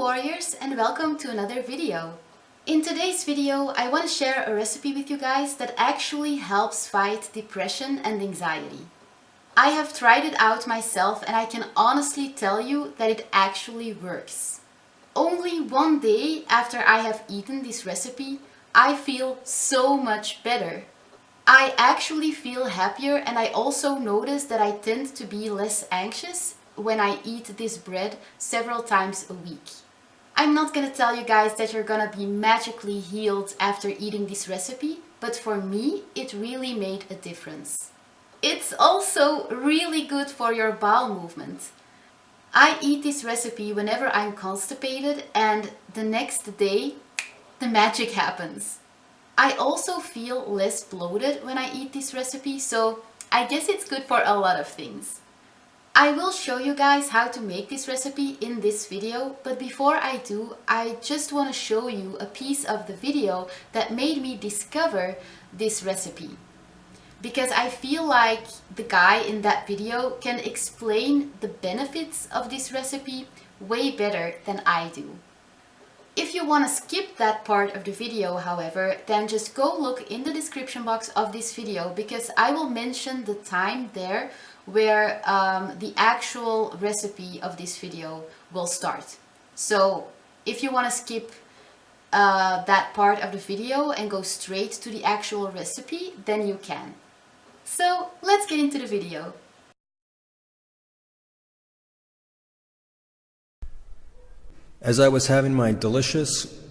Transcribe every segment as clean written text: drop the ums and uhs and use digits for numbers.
warriors, and welcome to another video. In today's video I want to share a recipe with you guys that actually helps fight depression and anxiety. I have tried it out myself and I can honestly tell you that it actually works. Only one day after I have eaten this recipe, I feel so much better. I actually feel happier, and I also notice that I tend to be less anxious when I eat this bread several times a week. I'm not gonna tell you guys that you're gonna be magically healed after eating this recipe, but for me it really made a difference. It's also really good for your bowel movement. I eat this recipe whenever I'm constipated, and the next day the magic happens. I also feel less bloated when I eat this recipe, so I guess it's good for a lot of things. I will show you guys how to make this recipe in this video, but before I do, I just want to show you a piece of the video that made me discover this recipe. Because I feel like the guy in that video can explain the benefits of this recipe way better than I do. If you want to skip that part of the video, however, then just go look in the description box of this video, because I will mention the time there where the actual recipe of this video will start. So if you want to skip that part of the video and go straight to the actual recipe, then you can. So let's get into the video. As I was having my delicious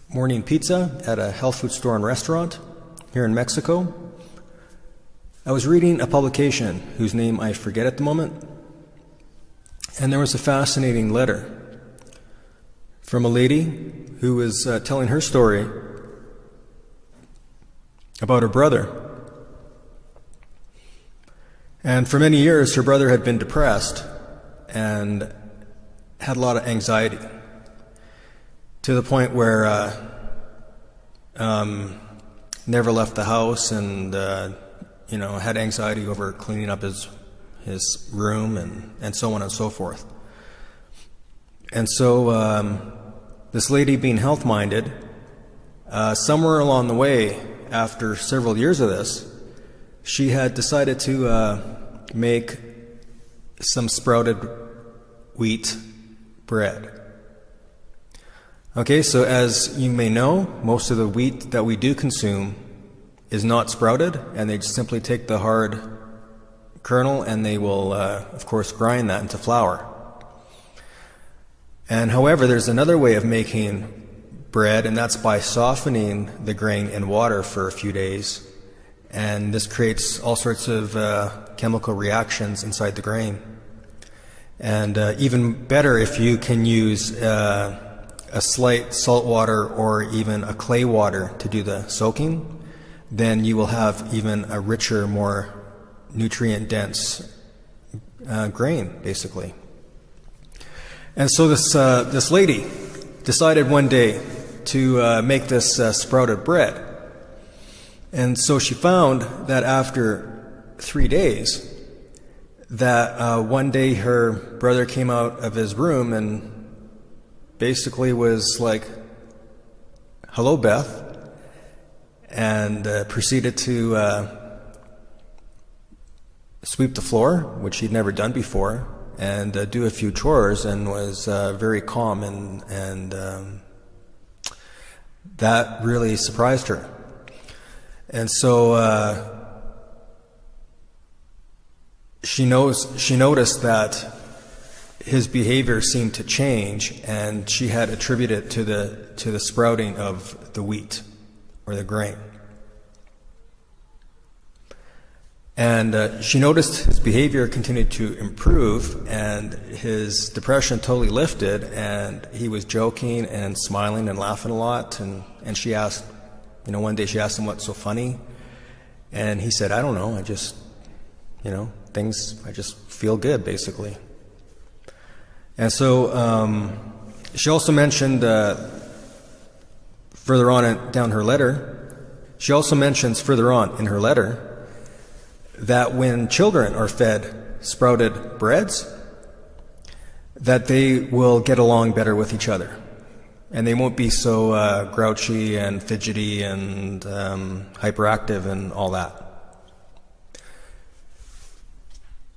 morning pizza at a health food store and restaurant here in Mexico, I was reading a publication whose name I forget at the moment, and there was a fascinating letter from a lady who was telling her story about her brother. And for many years her brother had been depressed and had a lot of anxiety, to the point where never left the house, and had anxiety over cleaning up his room and so on and so forth. And so this lady, being health-minded, somewhere along the way, after several years of this, she had decided to make some sprouted wheat bread. Okay, so as you may know, most of the wheat that we do consume is not sprouted, and they just simply take the hard kernel and they will, of course, grind that into flour. And however, there's another way of making bread, and that's by softening the grain in water for a few days. And this creates all sorts of chemical reactions inside the grain. And even better if you can use a slight salt water or even a clay water to do the soaking, then you will have even a richer, more nutrient-dense grain, basically. And so this lady decided one day to make this sprouted bread. And so she found that after 3 days, that one day her brother came out of his room and basically was like, "Hello, Beth," and proceeded to sweep the floor, which he'd never done before, and do a few chores, and was very calm, and that really surprised her. And so she noticed that his behavior seemed to change, and she had attributed it to the sprouting of the wheat or the grain. And she noticed his behavior continued to improve, and his depression totally lifted, and he was joking and smiling and laughing a lot. And she asked, one day she asked him, "What's so funny?" And he said, "I don't know, I just, I just feel good, basically." And so she also mentioned further on down her letter, she also mentions further on in her letter that when children are fed sprouted breads, that they will get along better with each other. And they won't be so grouchy and fidgety and hyperactive and all that.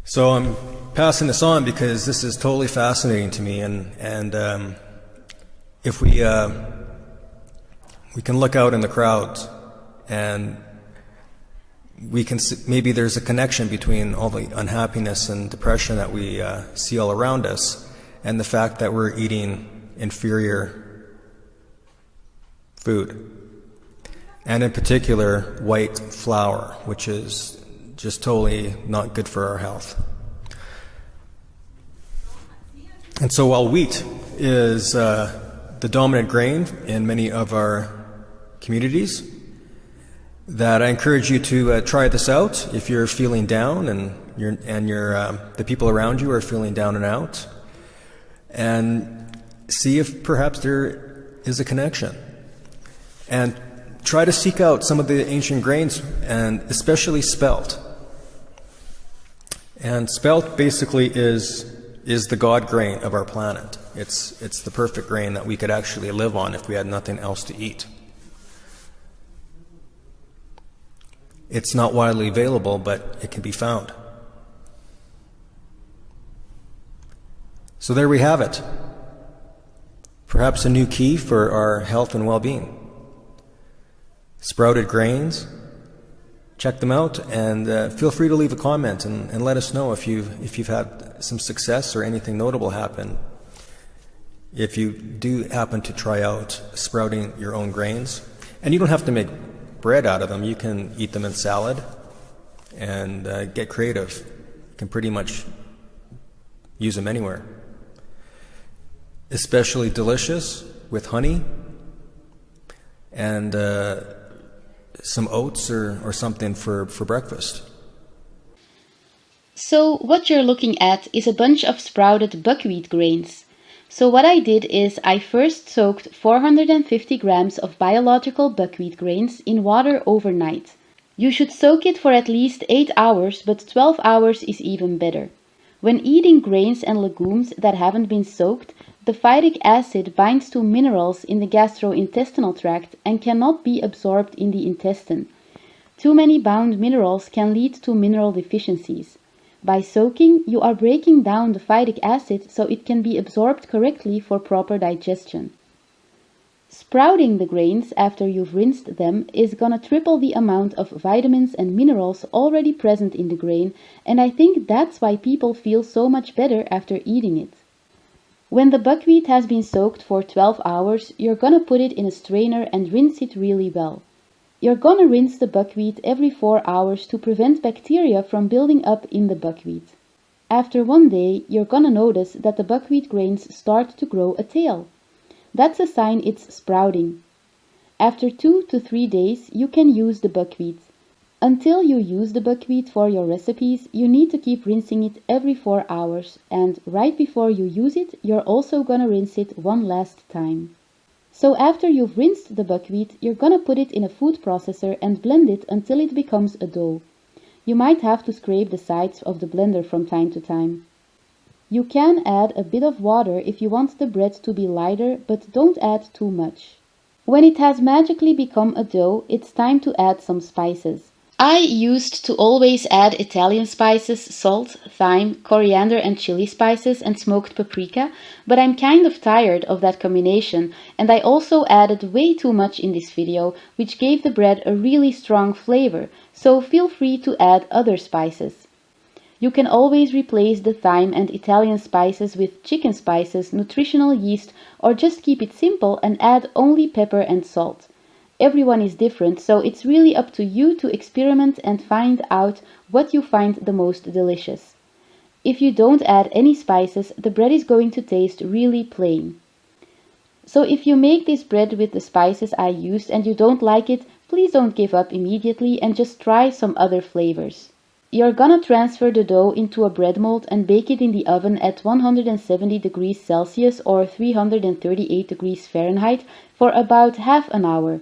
So I'm passing this on because this is totally fascinating to me, and if we can look out in the crowds and we can see, maybe there's a connection between all the unhappiness and depression that we see all around us and the fact that we're eating inferior food, and in particular white flour, which is just totally not good for our health. And so while wheat is the dominant grain in many of our communities, that I encourage you to try this out if you're feeling down and the people around you are feeling down and out, and see if perhaps there is a connection. And try to seek out some of the ancient grains, and especially spelt. And spelt basically is the God grain of our planet. It's the perfect grain that we could actually live on if we had nothing else to eat. It's not widely available, but it can be found. So there we have it. Perhaps a new key for our health and well-being. Sprouted grains. Check them out, and feel free to leave a comment and let us know if you've had some success or anything notable happen. If you do happen to try out sprouting your own grains, and you don't have to make bread out of them, you can eat them in salad and get creative. You can pretty much use them anywhere. Especially delicious with honey and some oats or something for breakfast. So what you're looking at is a bunch of sprouted buckwheat grains. So what I did is I first soaked 450 grams of biological buckwheat grains in water overnight. You should soak it for at least 8 hours, but 12 hours is even better. When eating grains and legumes that haven't been soaked, the phytic acid binds to minerals in the gastrointestinal tract and cannot be absorbed in the intestine. Too many bound minerals can lead to mineral deficiencies. By soaking, you are breaking down the phytic acid so it can be absorbed correctly for proper digestion. Sprouting the grains after you've rinsed them is gonna triple the amount of vitamins and minerals already present in the grain, and I think that's why people feel so much better after eating it. When the buckwheat has been soaked for 12 hours, you're gonna put it in a strainer and rinse it really well. You're gonna rinse the buckwheat every 4 hours to prevent bacteria from building up in the buckwheat. After one day, you're gonna notice that the buckwheat grains start to grow a tail. That's a sign it's sprouting. After 2 to 3 days, you can use the buckwheat. Until you use the buckwheat for your recipes, you need to keep rinsing it every 4 hours, and right before you use it, you're also gonna rinse it one last time. So after you've rinsed the buckwheat, you're gonna put it in a food processor and blend it until it becomes a dough. You might have to scrape the sides of the blender from time to time. You can add a bit of water if you want the bread to be lighter, but don't add too much. When it has magically become a dough, it's time to add some spices. I used to always add Italian spices, salt, thyme, coriander and chili spices and smoked paprika, but I'm kind of tired of that combination, and I also added way too much in this video, which gave the bread a really strong flavor, so feel free to add other spices. You can always replace the thyme and Italian spices with chicken spices, nutritional yeast, or just keep it simple and add only pepper and salt. Everyone is different, so it's really up to you to experiment and find out what you find the most delicious. If you don't add any spices, the bread is going to taste really plain. So if you make this bread with the spices I used and you don't like it, please don't give up immediately and just try some other flavors. You're gonna transfer the dough into a bread mold and bake it in the oven at 170 degrees Celsius or 338 degrees Fahrenheit for about half an hour.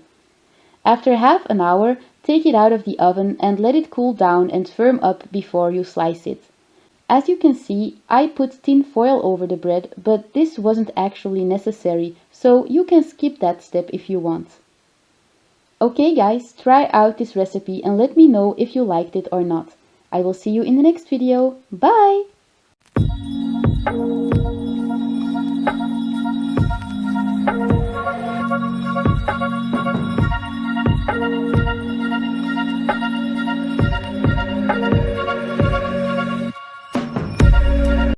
After half an hour, take it out of the oven and let it cool down and firm up before you slice it. As you can see, I put tin foil over the bread, but this wasn't actually necessary, so you can skip that step if you want. Okay guys, try out this recipe and let me know if you liked it or not. I will see you in the next video. Bye!